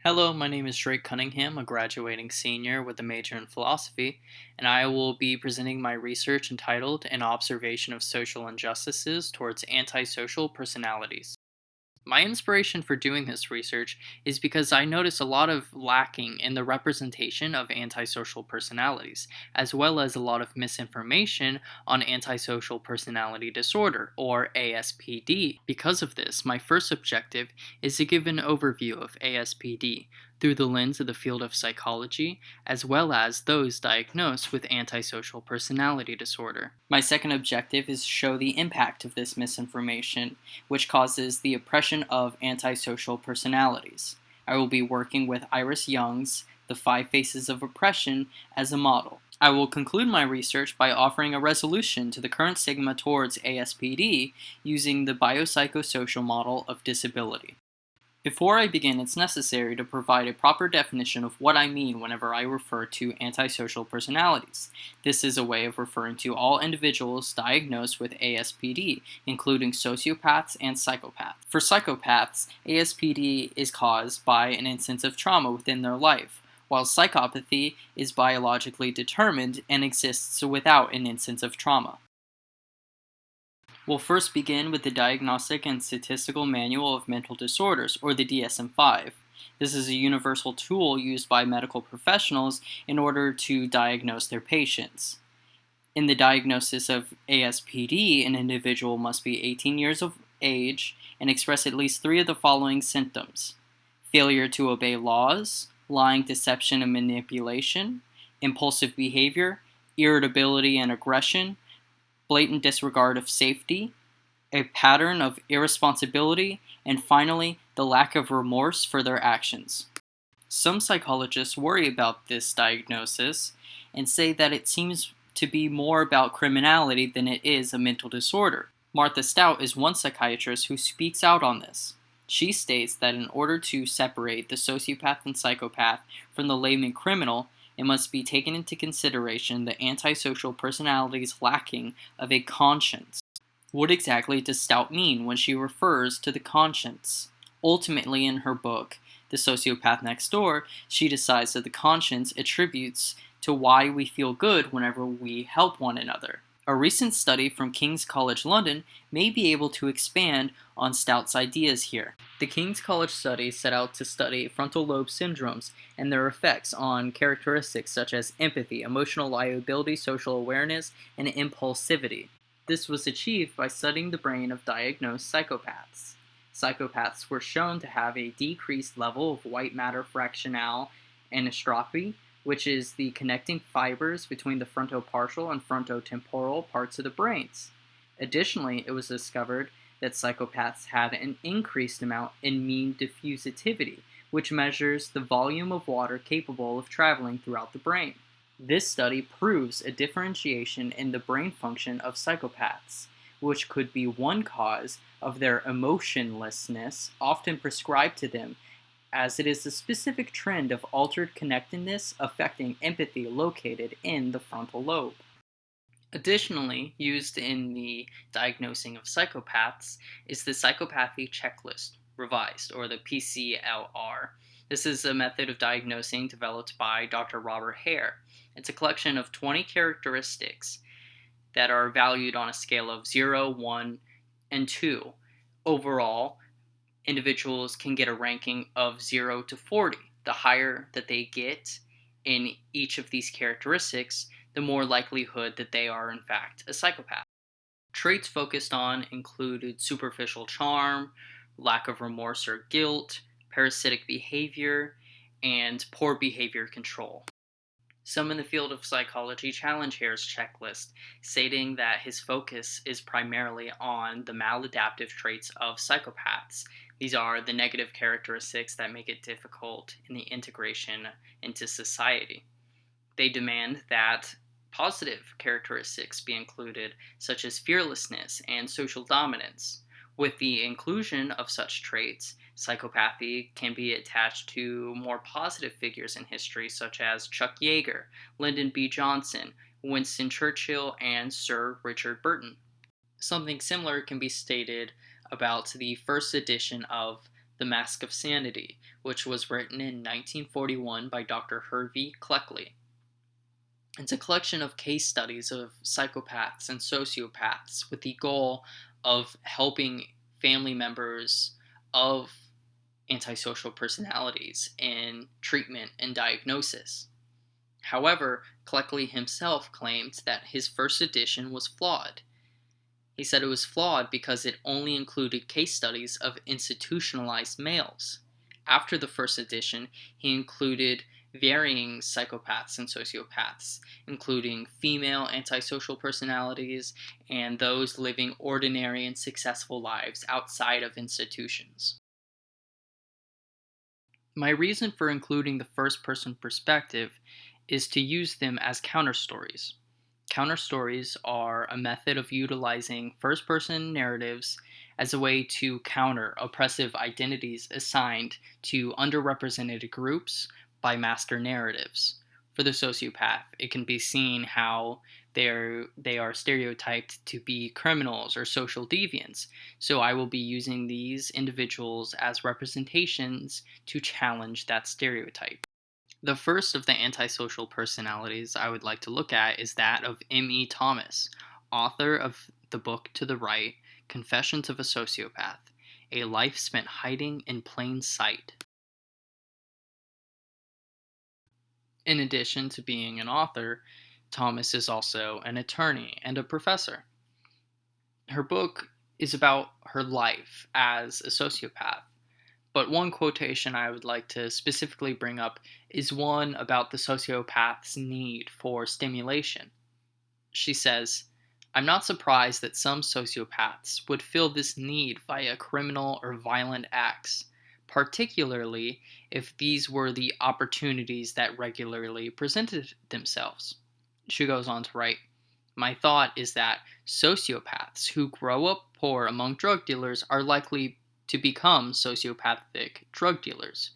Hello, my name is Drake Cunningham, a graduating senior with a major in philosophy, and I will be presenting my research entitled An Observation of Social Injustices Towards Antisocial Personalities. My inspiration for doing this research is because I notice a lot of lacking in the representation of antisocial personalities, as well as a lot of misinformation on antisocial personality disorder, or ASPD. Because of this, my first objective is to give an overview of ASPD through the lens of the field of psychology, as well as those diagnosed with antisocial personality disorder. My second objective is to show the impact of this misinformation, which causes the oppression of antisocial personalities. I will be working with Iris Young's The Five Faces of Oppression as a model. I will conclude my research by offering a resolution to the current stigma towards ASPD using the biopsychosocial model of disability. Before I begin, it's necessary to provide a proper definition of what I mean whenever I refer to antisocial personalities. This is a way of referring to all individuals diagnosed with ASPD, including sociopaths and psychopaths. For psychopaths, ASPD is caused by an instance of trauma within their life, while psychopathy is biologically determined and exists without an instance of trauma. We'll first begin with the Diagnostic and Statistical Manual of Mental Disorders, or the DSM-5. This is a universal tool used by medical professionals in order to diagnose their patients. In the diagnosis of ASPD, an individual must be 18 years of age and express at least 3 of the following symptoms: failure to obey laws, lying, deception, and manipulation, impulsive behavior, irritability and aggression, blatant disregard of safety, a pattern of irresponsibility, and finally, the lack of remorse for their actions. Some psychologists worry about this diagnosis and say that it seems to be more about criminality than it is a mental disorder. Martha Stout is one psychiatrist who speaks out on this. She states that in order to separate the sociopath and psychopath from the layman criminal, it must be taken into consideration the antisocial personality's lacking of a conscience. What exactly does Stout mean when she refers to the conscience? Ultimately, in her book, The Sociopath Next Door, she decides that the conscience attributes to why we feel good whenever we help one another. A recent study from King's College London may be able to expand on Stout's ideas here. The King's College study set out to study frontal lobe syndromes and their effects on characteristics such as empathy, emotional liability, social awareness, and impulsivity. This was achieved by studying the brain of diagnosed psychopaths. Psychopaths were shown to have a decreased level of white matter fractional anisotropy, which is the connecting fibers between the frontopartial and frontotemporal parts of the brains. Additionally, it was discovered that psychopaths had an increased amount in mean diffusivity, which measures the volume of water capable of traveling throughout the brain. This study proves a differentiation in the brain function of psychopaths, which could be one cause of their emotionlessness often prescribed to them, as it is a specific trend of altered connectedness affecting empathy located in the frontal lobe. Additionally, used in the diagnosing of psychopaths is the Psychopathy Checklist, revised, or the PCLR. This is a method of diagnosing developed by Dr. Robert Hare. It's a collection of 20 characteristics that are valued on a scale of 0, 1, and 2. Overall, individuals can get a ranking of 0 to 40. The higher that they get in each of these characteristics, the more likelihood that they are in fact a psychopath. Traits focused on included superficial charm, lack of remorse or guilt, parasitic behavior, and poor behavior control. Some in the field of psychology challenge Hare's checklist, stating that his focus is primarily on the maladaptive traits of psychopaths. These are the negative characteristics that make it difficult in the integration into society. They demand that positive characteristics be included, such as fearlessness and social dominance. With the inclusion of such traits, psychopathy can be attached to more positive figures in history, such as Chuck Yeager, Lyndon B. Johnson, Winston Churchill, and Sir Richard Burton. Something similar can be stated about the first edition of The Mask of Sanity, which was written in 1941 by Dr. Hervey Cleckley. It's a collection of case studies of psychopaths and sociopaths with the goal of helping family members of antisocial personalities in treatment and diagnosis. However, Cleckley himself claimed that his first edition was flawed. He said it was flawed because it only included case studies of institutionalized males. After the first edition, he included varying psychopaths and sociopaths, including female antisocial personalities and those living ordinary and successful lives outside of institutions. My reason for including the first person perspective is to use them as counter stories. Counter stories are a method of utilizing first person narratives as a way to counter oppressive identities assigned to underrepresented groups by master narratives. For the sociopath, it can be seen how they are stereotyped to be criminals or social deviants. So I will be using these individuals as representations to challenge that stereotype. The first of the antisocial personalities I would like to look at is that of M.E. Thomas, author of the book to the right, Confessions of a Sociopath, A Life Spent Hiding in Plain Sight. In addition to being an author, Thomas is also an attorney and a professor. Her book is about her life as a sociopath. But one quotation I would like to specifically bring up is one about the sociopath's need for stimulation. She says, "I'm not surprised that some sociopaths would feel this need via criminal or violent acts, particularly if these were the opportunities that regularly presented themselves." She goes on to write, "My thought is that sociopaths who grow up poor among drug dealers are likely to become sociopathic drug dealers.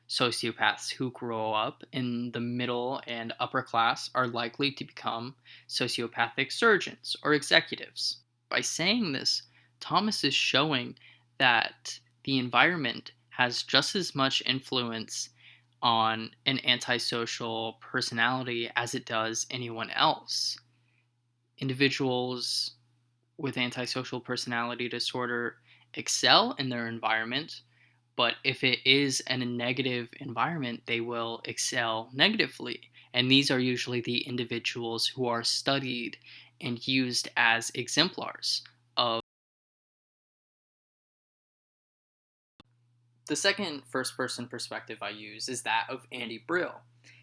Sociopaths who grow up in the middle and upper class are likely to become sociopathic surgeons or executives." By saying this, Thomas is showing that the environment has just as much influence on an antisocial personality as it does anyone else. Individuals with antisocial personality disorder excel in their environment, but if it is in a negative environment, they will excel negatively. And these are usually the individuals who are studied and used as exemplars of. The second first person perspective I use is that of Andy Brill.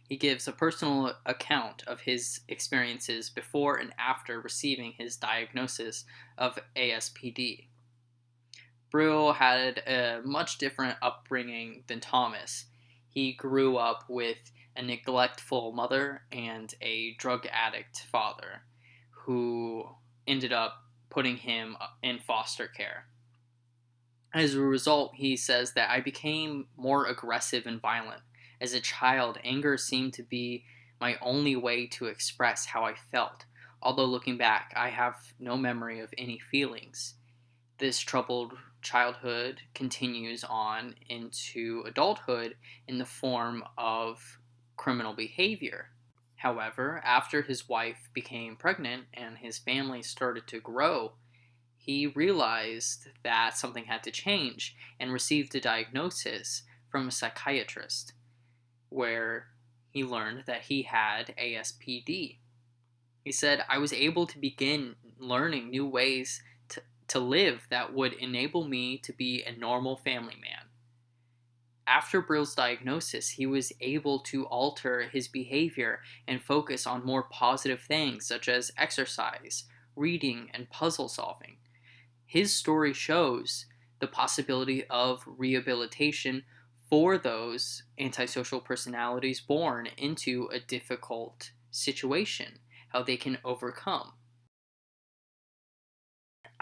He gives a personal account of his experiences before and after receiving his diagnosis of ASPD. Brill had a much different upbringing than Thomas. He grew up with a neglectful mother and a drug addict father who ended up putting him in foster care. As a result, he says that I became more aggressive and violent. As a child, anger seemed to be my only way to express how I felt. Although looking back, I have no memory of any feelings. This troubled childhood continues on into adulthood in the form of criminal behavior. However, after his wife became pregnant and his family started to grow, he realized that something had to change and received a diagnosis from a psychiatrist where he learned that he had ASPD. He said, "I was able to begin learning new ways to live that would enable me to be a normal family man." After Brill's diagnosis, he was able to alter his behavior and focus on more positive things such as exercise, reading, and puzzle solving. His story shows the possibility of rehabilitation for those antisocial personalities born into a difficult situation, how they can overcome.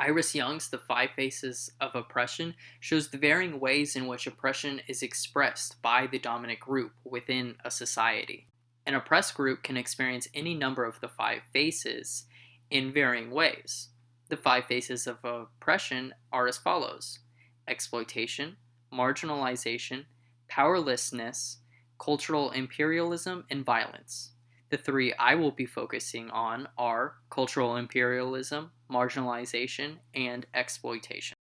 Iris Young's The Five Faces of Oppression shows the varying ways in which oppression is expressed by the dominant group within a society. An oppressed group can experience any number of the five faces in varying ways. The five faces of oppression are as follows: exploitation, marginalization, powerlessness, cultural imperialism, and violence. The three I will be focusing on are cultural imperialism, marginalization, and exploitation.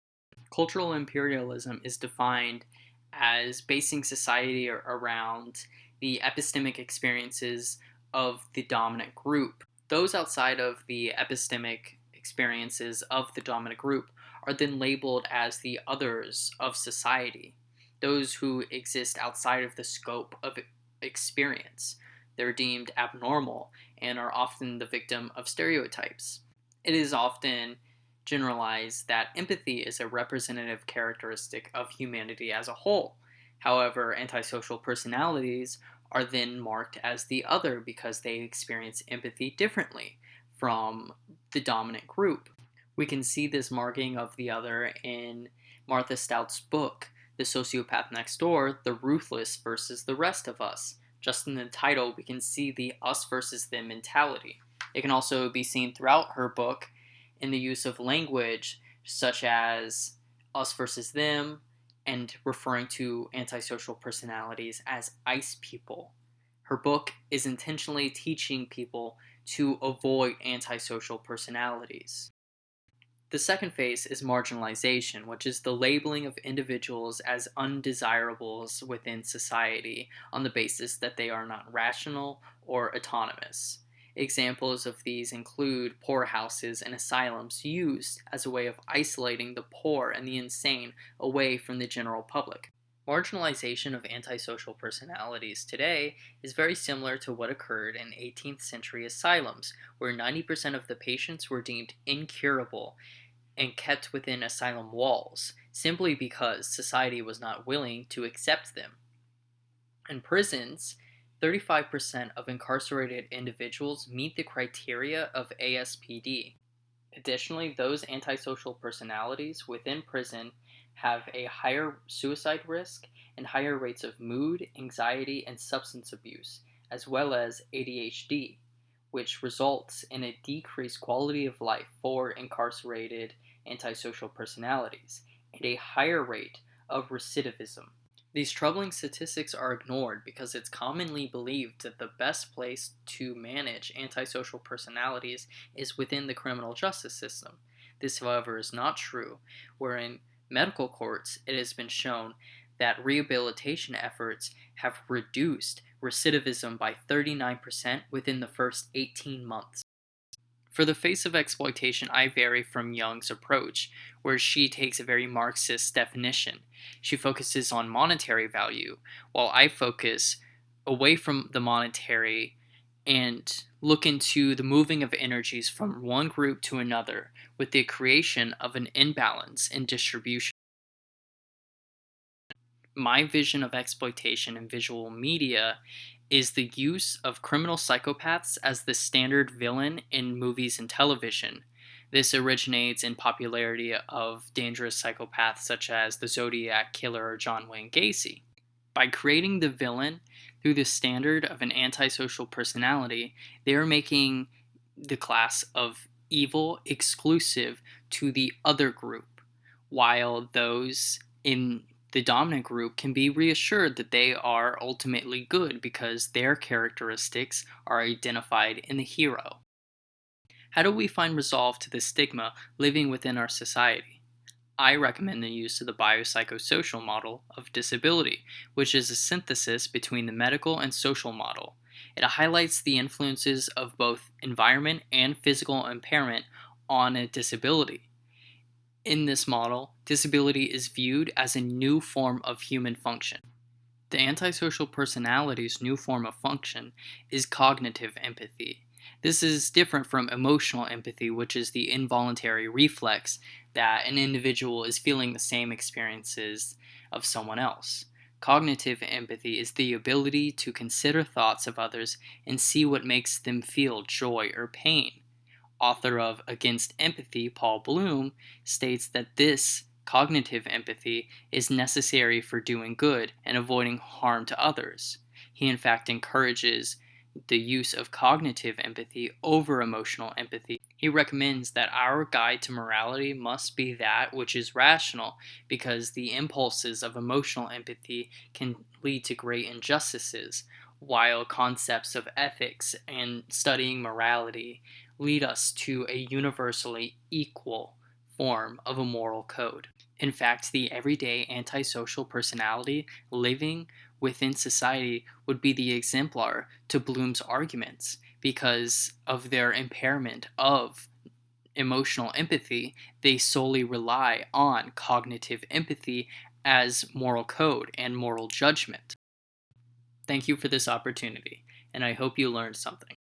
Cultural imperialism is defined as basing society around the epistemic experiences of the dominant group. Those outside of the epistemic experiences of the dominant group are then labeled as the others of society, those who exist outside of the scope of experience. They're deemed abnormal and are often the victim of stereotypes. It is often generalized that empathy is a representative characteristic of humanity as a whole. However, antisocial personalities are then marked as the other because they experience empathy differently from the dominant group. We can see this marking of the other in Martha Stout's book, The Sociopath Next Door: The Ruthless versus the Rest of Us. Just in the title, we can see the us versus them mentality. It can also be seen throughout her book in the use of language such as us versus them and referring to antisocial personalities as ice people. Her book is intentionally teaching people to avoid antisocial personalities. The second phase is marginalization, which is the labeling of individuals as undesirables within society on the basis that they are not rational or autonomous. Examples of these include poorhouses and asylums used as a way of isolating the poor and the insane away from the general public. Marginalization of antisocial personalities today is very similar to what occurred in 18th century asylums, where 90% of the patients were deemed incurable and kept within asylum walls, simply because society was not willing to accept them. In prisons, 35% of incarcerated individuals meet the criteria of ASPD. Additionally, those antisocial personalities within prison have a higher suicide risk and higher rates of mood, anxiety, and substance abuse, as well as ADHD, which results in a decreased quality of life for incarcerated antisocial personalities and a higher rate of recidivism. These troubling statistics are ignored because it's commonly believed that the best place to manage antisocial personalities is within the criminal justice system. This, however, is not true, where in medical courts it has been shown that rehabilitation efforts have reduced recidivism by 39% within the first 18 months. For the face of exploitation, I vary from Young's approach, where she takes a very Marxist definition. She focuses on monetary value, while I focus away from the monetary and look into the moving of energies from one group to another with the creation of an imbalance in distribution. My vision of exploitation in visual media is the use of criminal psychopaths as the standard villain in movies and television. This originates in popularity of dangerous psychopaths such as the Zodiac Killer or John Wayne Gacy. By creating the villain through the standard of an antisocial personality, they are making the class of evil exclusive to the other group, while those in the dominant group can be reassured that they are ultimately good because their characteristics are identified in the hero. How do we find resolve to this stigma living within our society? I recommend the use of the biopsychosocial model of disability, which is a synthesis between the medical and social model. It highlights the influences of both environment and physical impairment on a disability. In this model, disability is viewed as a new form of human function. The antisocial personality's new form of function is cognitive empathy. This is different from emotional empathy, which is the involuntary reflex that an individual is feeling the same experiences of someone else. Cognitive empathy is the ability to consider thoughts of others and see what makes them feel joy or pain. Author of Against Empathy, Paul Bloom, states that this cognitive empathy is necessary for doing good and avoiding harm to others. He, in fact, encourages the use of cognitive empathy over emotional empathy. He recommends that our guide to morality must be that which is rational, because the impulses of emotional empathy can lead to great injustices, while concepts of ethics and studying morality lead us to a universally equal form of a moral code. In fact, the everyday antisocial personality living within society would be the exemplar to Bloom's arguments. Because of their impairment of emotional empathy, they solely rely on cognitive empathy as moral code and moral judgment. Thank you for this opportunity, and I hope you learned something.